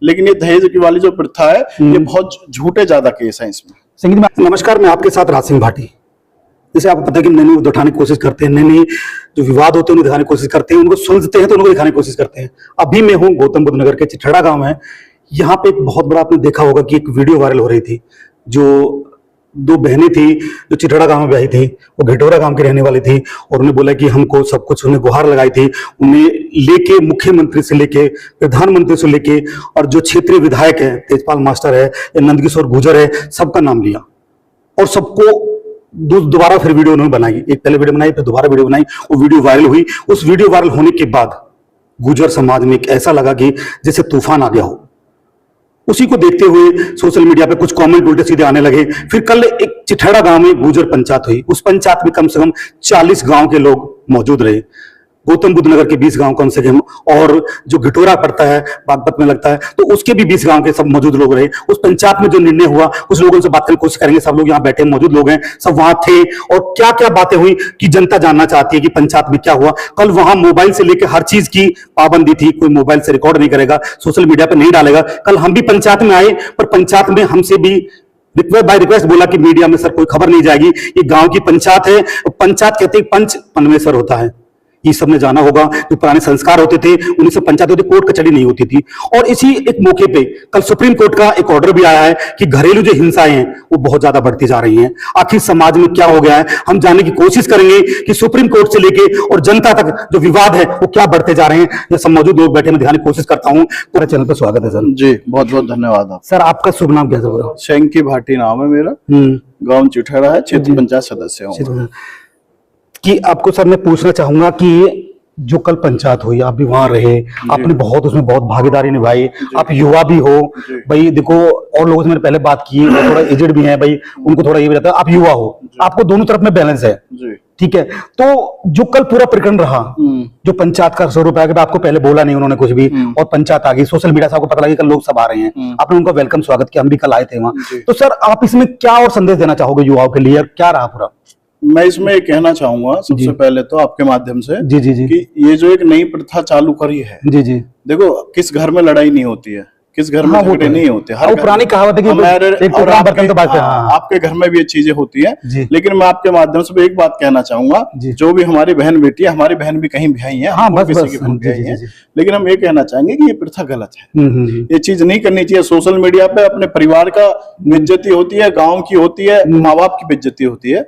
लेकिन ये दहेज की वाली जो प्रथा है ये बहुत झूठे ज्यादा केस है इसमें। संगीत में नमस्कार, मैं आपके साथ राज सिंह भाटी। जैसे आपको पता है कि नैनी उठाने की कोशिश करते हैं, नैनी जो विवाद होते हैं उन्हें दिखाने की कोशिश करते हैं, उनको सुलझते हैं तो उनको दिखाने की कोशिश करते हैं। अभी मैं हूँ गौतम बुद्ध नगर के चिठड़ा गांव है। यहाँ पे एक बहुत बड़ा आपने देखा होगा कि एक वीडियो वायरल हो रही थी, जो दो बहनें थी जो चिठड़ा गांव में ब्याही थी, वो घिटोरा गांव की रहने वाली थी और उन्हें बोला कि हमको सब कुछ, उन्हें गुहार लगाई थी। उन्हें लेके मुख्यमंत्री से लेके प्रधानमंत्री से लेके और जो क्षेत्रीय विधायक है तेजपाल मास्टर है या नंदकिशोर गुर्जर है, सबका नाम लिया और सबको दोबारा फिर वीडियो उन्होंने बनाई। एक पहले वीडियो बनाई, फिर दोबारा वीडियो बनाई, वो वीडियो वायरल हुई। उस वीडियो वायरल होने के बाद गुर्जर समाज में एक ऐसा लगा कि जैसे तूफान आ गया हो। उसी को देखते हुए सोशल मीडिया पे कुछ कमेंट उल्टे सीधे आने लगे। फिर कल एक चिठड़ा गांव में गुर्जर पंचायत हुई। उस पंचायत में कम से कम 40 गांव के लोग मौजूद रहे। गौतम बुद्ध नगर के 20 गांव कम से कम, और जो घिटोरा पड़ता है बागपत में लगता है तो उसके भी 20 गांव के सब मौजूद लोग रहे। उस पंचायत में जो निर्णय हुआ कुछ लोगों से बात करने की कोशिश करेंगे। सब लोग यहाँ बैठे मौजूद लोग हैं, सब वहां थे और क्या क्या बातें हुई कि जनता जानना चाहती है कि पंचायत में क्या हुआ। कल वहां मोबाइल से लेकर हर चीज की पाबंदी थी, कोई मोबाइल से रिकॉर्ड नहीं करेगा, सोशल मीडिया पर नहीं डालेगा। कल हम भी पंचायत में आए, पर पंचायत में हमसे भी रिक्वेस्ट बोला कि मीडिया में सर कोई खबर नहीं जाएगी, ये गांव की पंचायत है। पंचायत कहते हैं पंच परमेश्वर होता है, ये सबने जाना होगा। जो पुराने संस्कार होते थे उन्हीं से पंचायत होती, कोर्ट कचहरी नहीं होती थी। और इसी एक मौके पे कल सुप्रीम कोर्ट का एक ऑर्डर भी आया है कि घरेलू जो हिंसाएं हैं वो बहुत ज्यादा बढ़ती जा रही हैं। आखिर समाज में क्या हो गया है, हम जानने की कोशिश करेंगे कि सुप्रीम कोर्ट से लेके और जनता तक जो विवाद है वो क्या बढ़ते जा रहे हैं। ये सब मौजूद लोग बैठे, मैं दिखाने की कोशिश करता हूँ। पूरा चैनल पर स्वागत है सर। जी बहुत बहुत धन्यवाद। आप सर आपका शुभ नाम क्या है? शंकी भाटी नाम है मेरा, गाँव चिठड़ा है, क्षेत्र पंचायत सदस्य हूँ। कि आपको सर मैं पूछना चाहूंगा कि जो कल पंचायत हुई, आप भी वहां रहे, आपने बहुत उसमें बहुत भागीदारी निभाई, आप युवा भी हो भाई। देखो और लोगों से मैंने पहले बात की, वो थोड़ा एजेड भी हैं भाई, उनको थोड़ा ये भी रहता है, आप युवा हो, आपको दोनों तरफ में बैलेंस है, ठीक है। तो जो कल पूरा प्रकरण रहा, जो पंचायत का स्वरूप है, आपको पहले बोला नहीं उन्होंने कुछ भी और पंचायत आ गई, सोशल मीडिया से आपको पता लगा कल लोग सब आ रहे हैं, आपने उनका वेलकम स्वागत किया, हम भी कल आए थे वहां। तो सर आप इसमें क्या और संदेश देना चाहोगे युवाओं के लिए, क्या रहा पूरा? मैं इसमें कहना चाहूंगा सबसे पहले तो आपके माध्यम से जी जी जी कि ये जो एक नई प्रथा चालू करी है, जी जी, देखो किस घर में लड़ाई नहीं होती है, किस घर में झगड़े नहीं होते। हर पुरानी कहावत है कि आपके घर में भी ये चीजें होती है। लेकिन मैं आपके माध्यम से एक बात कहना चाहूंगा, जो भी हमारी बहन बेटी है, हमारी बहन भी कहीं ब्याही है, किसी की बहन ब्याही है, लेकिन हम ये कहना चाहेंगे कि ये प्रथा गलत है, ये चीज नहीं करनी चाहिए। सोशल मीडिया पे अपने परिवार का बेइज्जती होती है, गाँव की होती है, माँ बाप की बेइज्जती होती है।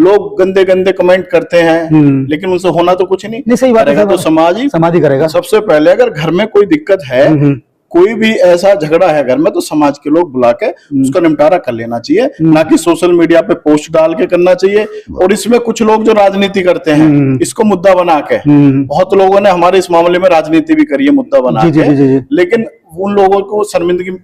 लोग गंदे गंदे कमेंट करते हैं, लेकिन उनसे होना तो कुछ नहीं। सही बात है, तो समाज ही करेगा। सबसे पहले अगर घर में कोई दिक्कत है, कोई भी ऐसा झगड़ा है घर में, तो समाज के लोग बुला के उसका निपटारा कर लेना चाहिए, ना कि सोशल मीडिया पे पोस्ट डाल के करना चाहिए। और इसमें कुछ लोग जो राजनीति करते हैं, इसको मुद्दा बना के, बहुत लोगों ने हमारे इस मामले में राजनीति भी करी है मुद्दा बना के, लेकिन उन लोगों को शर्मिंदगी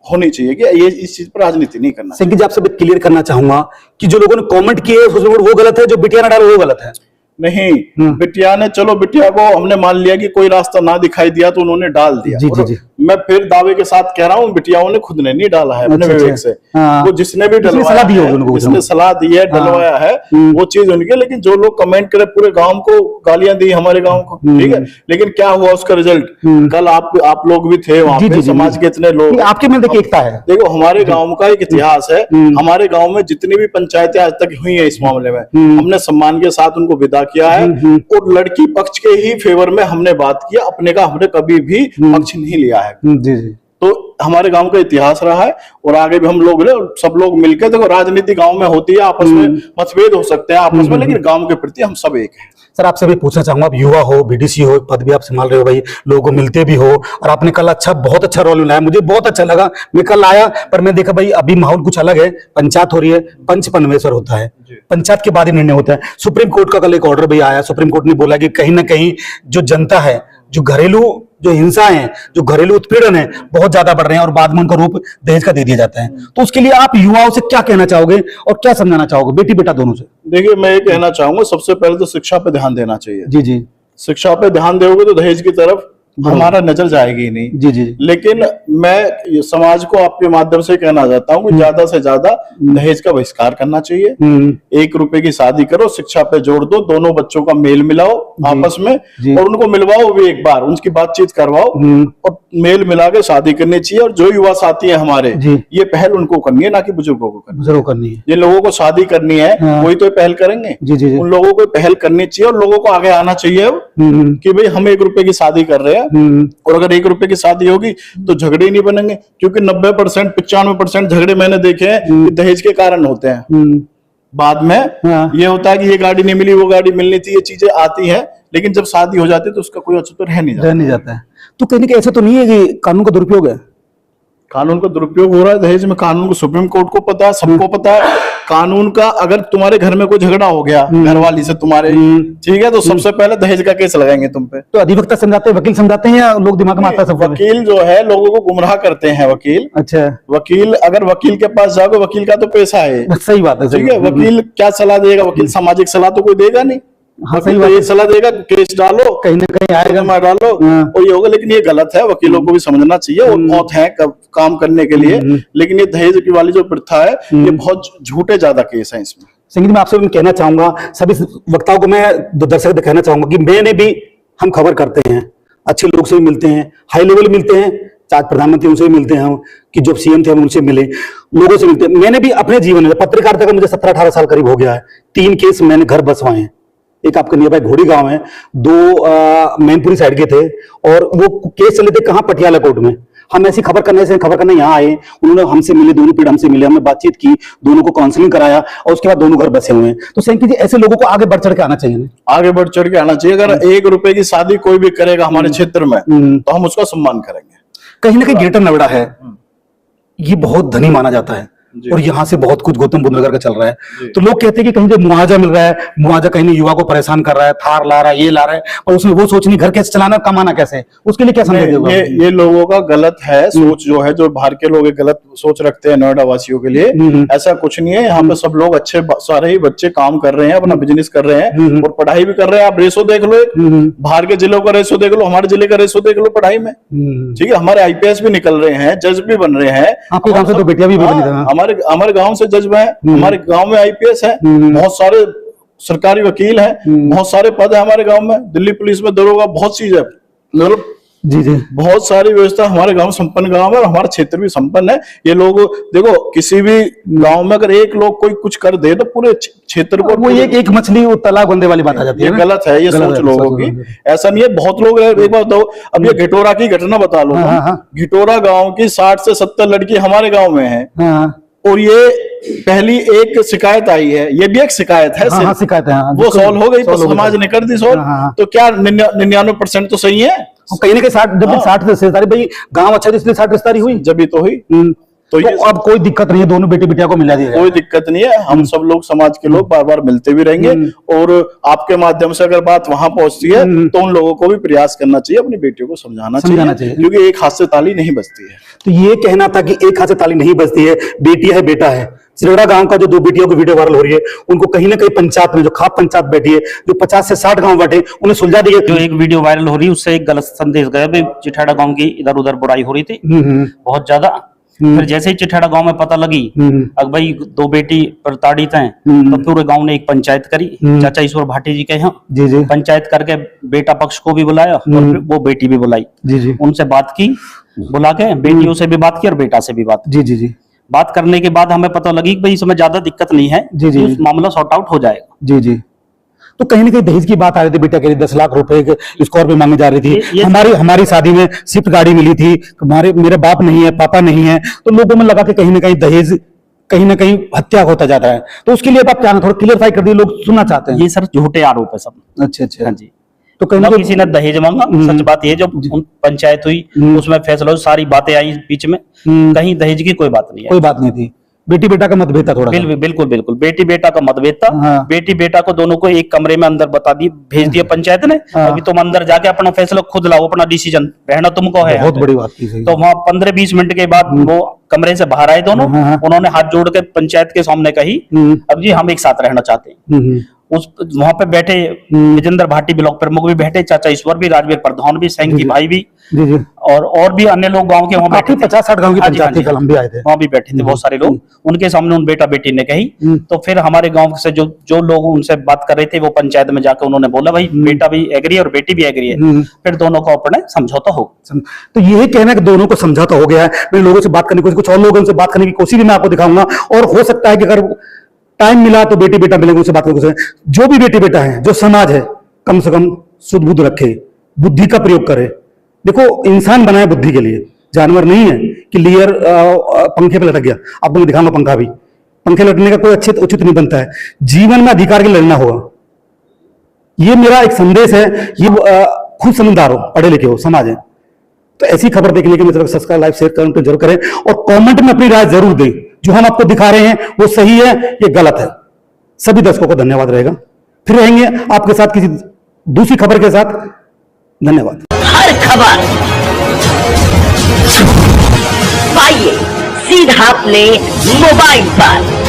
होनी चाहिए कि ये इस चीज पर राजनीति नहीं करना। संगीत जी आपसे क्लियर करना चाहूंगा कि जो लोगों ने कमेंट किए वो गलत है, जो बिटिया ने डाला वो गलत है। नहीं, बिटिया ने, चलो बिटिया को हमने मान लिया कि कोई रास्ता ना दिखाई दिया तो उन्होंने डाल दिया। जी। मैं फिर दावे के साथ कह रहा हूँ, बिटियाओं ने खुद ने नहीं डाला है अपने विवेक से। वो जिसने भी डलवाया है, जिसने सलाह दी है, डलवाया है, वो चीज उनकी। लेकिन जो लोग कमेंट करे, पूरे गांव को गालियां दी हमारे गांव को, ठीक है, लेकिन क्या हुआ उसका रिजल्ट? कल आप लोग भी थे वहां पे, समाज के इतने लोग, आपके में देखिए एकता है। देखो हमारे गाँव का एक इतिहास है, हमारे गाँव में जितनी भी पंचायतें आज तक हुई है इस मामले में, हमने सम्मान के साथ उनको विदा किया है और लड़की पक्ष के ही फेवर में हमने बात किया, अपने का हमने कभी भी पक्ष नहीं लिया है। जी जी। तो हमारे गांव का इतिहास रहा है और आगे भी हम लोग सब लोग मिलकर, देखो राजनीति गांव में होती है, आपस में मतभेद हो सकते हैं आपस में, लेकिन गांव के प्रति हम सब एक हैं। सर आपसे भी पूछना चाहूंगा, आप युवा हो, बीडीसी हो, पद भी आप संभाल रहे हो भाई, लोगों को मिलते भी हो, और आपने कल बहुत अच्छा रोल निभाया, मुझे बहुत अच्छा लगा। मैं कल आया पर मैं देखा भाई अभी माहौल कुछ अलग है, पंचायत हो रही है, पंच परमेश्वर होता है, पंचायत के बाद ही निर्णय होता है। सुप्रीम कोर्ट का कल एक ऑर्डर भी आया, सुप्रीम कोर्ट ने बोला कि कहीं ना कहीं जो जनता है, जो घरेलू जो हिंसा है, जो घरेलू उत्पीड़न है, बहुत ज्यादा बढ़ रहे हैं और बाद में उनका रूप दहेज का दे दिया जाता है। तो उसके लिए आप युवाओं से क्या कहना चाहोगे और क्या समझाना चाहोगे, बेटी बेटा दोनों से? देखिए मैं ये कहना चाहूंगा, सबसे पहले तो शिक्षा पे ध्यान देना चाहिए। जी जी। शिक्षा पे ध्यान दोगे तो दहेज की तरफ हमारा नजर जाएगी ही नहीं। जी जी लेकिन मैं ये समाज को आपके माध्यम से कहना चाहता हूँ कि ज्यादा से ज्यादा दहेज का बहिष्कार करना चाहिए। 1 रुपए की शादी करो, शिक्षा पे जोड़ दो, दोनों बच्चों का मेल मिलाओ आपस में, और उनको मिलवाओ भी एक बार, उनकी बातचीत करवाओ और मेल मिला के शादी करनी चाहिए। और जो युवा साथी है हमारे, ये पहल उनको करनी है, ना कि बुजुर्गों को करनी है। जिन लोगों को शादी करनी है वही तो पहल करेंगे। उन लोगों को पहल करनी चाहिए और लोगों को आगे आना चाहिए कि भाई हम 1 रुपए की शादी कर रहे हैं, और अगर 1 रुपए की शादी होगी तो झगड़े ही नहीं बनेंगे। क्योंकि 90% 95% झगड़े मैंने देखे हैं कि दहेज के कारण होते हैं। बाद में ये होता है कि ये गाड़ी नहीं मिली, वो गाड़ी मिलनी थी, ये चीजें आती हैं, लेकिन जब शादी हो जाती है तो उसका कोई औचित्य रह नहीं जाता है। तो कहीं ना कहीं ऐसा तो नहीं है कि कानून का दुरुपयोग है? कानून का दुरुपयोग हो रहा है दहेज में। कानून को सुप्रीम कोर्ट को पता है, सबको पता है कानून का। अगर तुम्हारे घर में कोई झगड़ा हो गया घर वाली से तुम्हारे, ठीक है, तो सबसे पहले दहेज का केस लगाएंगे तुम पे। तो अधिवक्ता समझाते हैं, वकील समझाते हैं, या लोग दिमाग में आता है सब? वकील जो है लोगों को गुमराह करते हैं वकील। अच्छा, वकील, अगर वकील के पास जाओगे, वकील का तो पैसा है। सही बात है, ठीक है। वकील क्या सलाह देगा? वकील सामाजिक सलाह तो कोई देगा नहीं। हाँ, सही बात ये सलाह देगा केस डालो, कहीं ना कहीं आएगा, मार डालो, और ये होगा। लेकिन ये गलत है, वकीलों को भी समझना चाहिए। वो बहुत है काम करने के लिए, लेकिन ये दहेज की वाली जो प्रथा है, ये बहुत झूठे ज्यादा केस है इसमें। संगीत, मैं आपसे कहना चाहूंगा, सभी वक्ताओं को मैं दर्शक कहना चाहूंगा कि मैंने भी, हम खबर करते हैं, अच्छे लोग से भी मिलते हैं, हाई लेवल मिलते हैं, आज प्रधानमंत्री उनसे भी मिलते हैं, हम कि जो सीएम थे हम उनसे मिले, लोगों से मिलते हैं। मैंने भी अपने जीवन में, पत्रकारिता का मुझे 17-18 साल करीब हो गया है, 3 केस मैंने घर बसवाए हैं। एक आपके नियर बाय घोड़ी गांव है, 2 मैनपुरी साइड के थे, और वो केस चले थे कहाँ, पटियाला कोर्ट में। हम ऐसी खबर करने यहाँ आए, उन्होंने हमसे मिले, दोनों पीठ हमसे मिले, हमने बातचीत की, दोनों को काउंसलिंग कराया, और उसके बाद दोनों घर बसे हुए हैं। तो संकीत जी, ऐसे लोगों को आगे बढ़ चढ़ के आना चाहिए, आगे बढ़ चढ़ के आना चाहिए। अगर 1 रुपए की शादी कोई भी करेगा हमारे क्षेत्र में, तो हम उसका सम्मान करेंगे। कहीं ना कहीं ग्रेटर नोएडा है, ये बहुत धनी माना जाता है, और यहाँ से बहुत कुछ गौतम बुद्ध नगर का चल रहा है। तो लोग कहते हैं कि कहीं जो मुआवजा मिल रहा है, मुआवजा कहीं नहीं, युवा को परेशान कर रहा है, थार ला रहा है, ये ला रहा है, और उसमें वो सोच नहीं घर कैसे चलाना, कमाना कैसे, उसके लिए क्या समझ देगा? ये लोगों का गलत है सोच, जो है, जो बाहर के लोग गलत सोच रखते हैं नोएडा वासियों के लिए। ऐसा कुछ नहीं है। यहाँ पे सब लोग अच्छे, सारे ही बच्चे काम कर रहे हैं, अपना बिजनेस कर रहे हैं और पढ़ाई भी कर रहे हैं। आप रेशो देख लो, बाहर के जिलों का रेशो देख लो, हमारे जिले का रेशो देख लो पढ़ाई में। ठीक है, हमारे IPS भी निकल रहे हैं, जज भी बन रहे हैं। आपके गांव से तो बेटियां भी बनी थी। हमारे गांव से जज है, हमारे गांव में IPS है, बहुत सारे सरकारी वकील हैं, बहुत सारे पद है हमारे गांव में, दिल्ली पुलिस में दरोगा, बहुत चीज है। जी जी, बहुत सारी व्यवस्था हमारे गांव संपन्न गांव है, और हमारा क्षेत्र भी संपन्न है। ये लोग देखो, किसी भी गांव में अगर एक लोग कोई कुछ कर दे तो पूरे क्षेत्र को, वो एक मछली वो तालाब बंदे वाली बात आ जाती है। ये गलत है, ये सोच लोगों की। ऐसा नहीं है, बहुत लोग, एक बात बताओ, अब ये घिटोरा की घटना बता लो। घिटोरा गाँव की 60 से 70 लड़की हमारे गाँव में है, और ये पहली एक शिकायत आई है, ये भी एक शिकायत है। शिकायत है, वो सॉल्व हो गई, तो समाज ने कर दी सॉल्व। तो क्या 99% तो सही है। कहीं ना कहीं 60 रिश्तेदारी, भाई गांव अच्छा इसलिए 60 रिश्तेदारी हुई, जब भी तो हुई। तो अब कोई दिक्कत नहीं है, दोनों बेटी बिटिया को मिला दिया, कोई दिक्कत नहीं है। हम सब लोग, समाज के लोग बार बार मिलते भी रहेंगे, और आपके माध्यम से अगर बात वहां पहुंचती है तो उन लोगों को भी प्रयास करना चाहिए, अपनी बेटियों को समझाना चाहिए, क्योंकि एक हाथ से ताली नहीं बजती है। तो ये कहना था कि एक हाथ से ताली नहीं बजती है, बेटी है बेटा है। सिरोड़ा गांव का जो 2 बेटियों की वीडियो वायरल हो रही है, उनको कहीं ना कहीं पंचायत में, जो खाप पंचायत बैठी है, जो 50 से 60 गांव बैठे, उन्हें सुलझा दिया। जो एक वीडियो वायरल हो रही है, उससे एक गलत संदेश गया, भाई चिठाड़ा गांव की इधर उधर बुराई हो रही थी बहुत ज्यादा। फिर जैसे ही चिठाड़ा गांव में पता लगी अब भाई 2 बेटी प्रताड़ित हैं, तो पूरे गांव ने एक पंचायत करी, चाचा ईश्वर भाटी जी के यहाँ पंचायत करके बेटा पक्ष को भी बुलाया, और वो बेटी भी बुलाई, उनसे बात की, बुला के बेटियों से भी बात की और बेटा से भी बात। बात करने के बाद हमें पता लगी कि भाई इसमें ज्यादा दिक्कत नहीं है, उस मामला सॉर्ट आउट हो जाएगा। तो कहीं ना कहीं दहेज की बात आ रही थी, बेटा के लिए 10 लाख रुपए स्कॉर्पियो मांगी जा रही थी। हमारी शादी में स्विफ्ट गाड़ी मिली थी, मेरे बाप नहीं है, पापा नहीं है, तो लोगों में लगा कि कहीं ना कहीं दहेज कहीं ना कहीं हत्या होता जाता है। तो उसके लिए आप क्या थोड़ा क्लियरफाई कर दिए, लोग सुनना चाहते हैं। ये सर झूठे आरोप है सब। अच्छा, हाँ जी। तो कहीं किसी ने दहेज मांगा, सच बात ये, जो पंचायत हुई उसमें फैसला, सारी बातें आई बीच में, कहीं दहेज की कोई बात नहीं है, कोई बात नहीं थी। बेटी बेटा का मतभेद था थोड़ा। बिल्कुल बेटी बेटा का मतभेद था। बेटी बेटा को दोनों को एक कमरे में अंदर बता दी, भेज दिया पंचायत ने, अभी तुम अंदर जाके अपना फैसला खुद लाओ, अपना डिसीजन, रहना तुमको है। बहुत बड़ी बात थी। तो वहां 15-20 मिनट के बाद वो कमरे से बाहर आए दोनों, उन्होंने हाथ जोड़ के पंचायत के सामने कही, अब जी हम एक साथ रहना चाहते हैं। उस वहां पे बैठे विजेंद्र भाटी ब्लॉक प्रमुख भी बैठे, चाचा ईश्वर भी, राजवीर प्रधान भी, सैंग जी भाई भी, जी जी, और भी अन्य लोग गांव के वहां बैठे थे। 50-60 गांव की हाँ जी, हाँ पंचायत थी, जी। कल हम भी आए थे। वहां भी बैठे थे बहुत सारे लोग, उनके सामने उन बेटा बेटी ने कही। तो फिर हमारे गांव से जो लोग उनसे बात कर रहे थे वो पंचायत में जाकर उन्होंने बोला भाई बेटा भी एग्री है और बेटी भी एग्री है, फिर दोनों का अपने समझौता हो। तो यही कहना है कि दोनों को समझौता हो गया है। मैं लोगों से बात करने की कोशिश, कुछ और लोगों से बात करने की कोशिश भी मैं आपको दिखाऊंगा, और हो सकता है कि अगर टाइम मिला तो बेटी बेटा मिलेंगे, उनसे बात करने की कोशिश। जो भी बेटी बेटा है, जो समाज है, कम से कम शुद्ध बुद्ध रखे, बुद्धि का प्रयोग करे। देखो, इंसान बनाया बुद्धि के लिए, जानवर नहीं है कि लेयर पंखे पे लटक गया। आपको मैं दिखाऊंगा पंखा भी, पंखे लटकने का कोई अच्छे उचित नहीं बनता है। जीवन में अधिकार के लिए लड़ना होगा। ये मेरा एक संदेश है। ये खुद समझदार हो, पढ़े लिखे हो, समाज है। तो ऐसी खबर देखने के लिए मतलब सब्सक्राइब, लाइक, शेयर, कमेंट जरूर करें, और कमेंट में अपनी राय जरूर दें। जो हम आपको दिखा रहे हैं वो सही है, ये गलत है। सभी दर्शकों को धन्यवाद रहेगा। फिर रहेंगे आपके साथ किसी दूसरी खबर के साथ। धन्यवाद। हर खबर पाइए सीधा अपने मोबाइल पर।